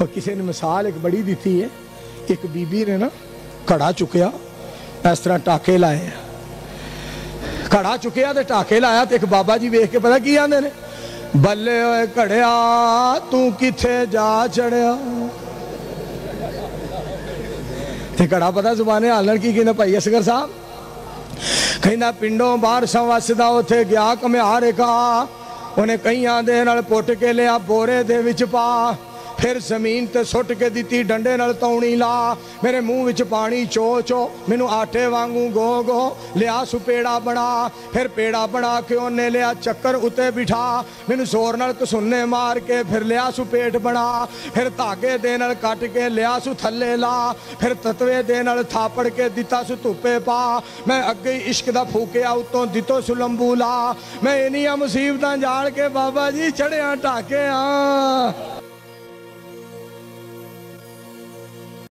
और किसी ने मिसाल एक बड़ी दी है, एक बीबी ने ना घड़ा चुकया, इस तरह टाके लाए, घड़ा चुकया तो टाके लाया, तो एक बाबा जी वेख के पता की आंदे ने, बल्ले ओए घड़िया तू किथे जा चढ़िया। ते घड़ा पता जुबाने हालण की कहना, भाई असगर साहब कहना पिंडों बाहर संवसदा उथे गया घमियार का, उन्हें कईयां दे नाल पुट के लिया बोरे दे विच पा, फिर जमीन ते सुट के दी डंडे नाल तौणी ला, मेरे मुंह विच पानी चो चो, मैनू आटे वांगू गो गो, लिया सुपेड़ा बना, फिर पेड़ा बना के उन्हें लिया चक्कर उते बिठा, मैनू जोर नाल कसुन्ने मार के फिर लिया सुपेट बना, फिर धागे दे नाल कट के लिया सु थले ला, फिर तत्वे दे नाल थापड़ के दिता सु धुप्पे पा, मैं अगे इश्क दा फूकिया उतों दितो सु लंबू ला, मैं इन्नियां मुसीबतां जान के बाबा जी चढ़िया टाके आ।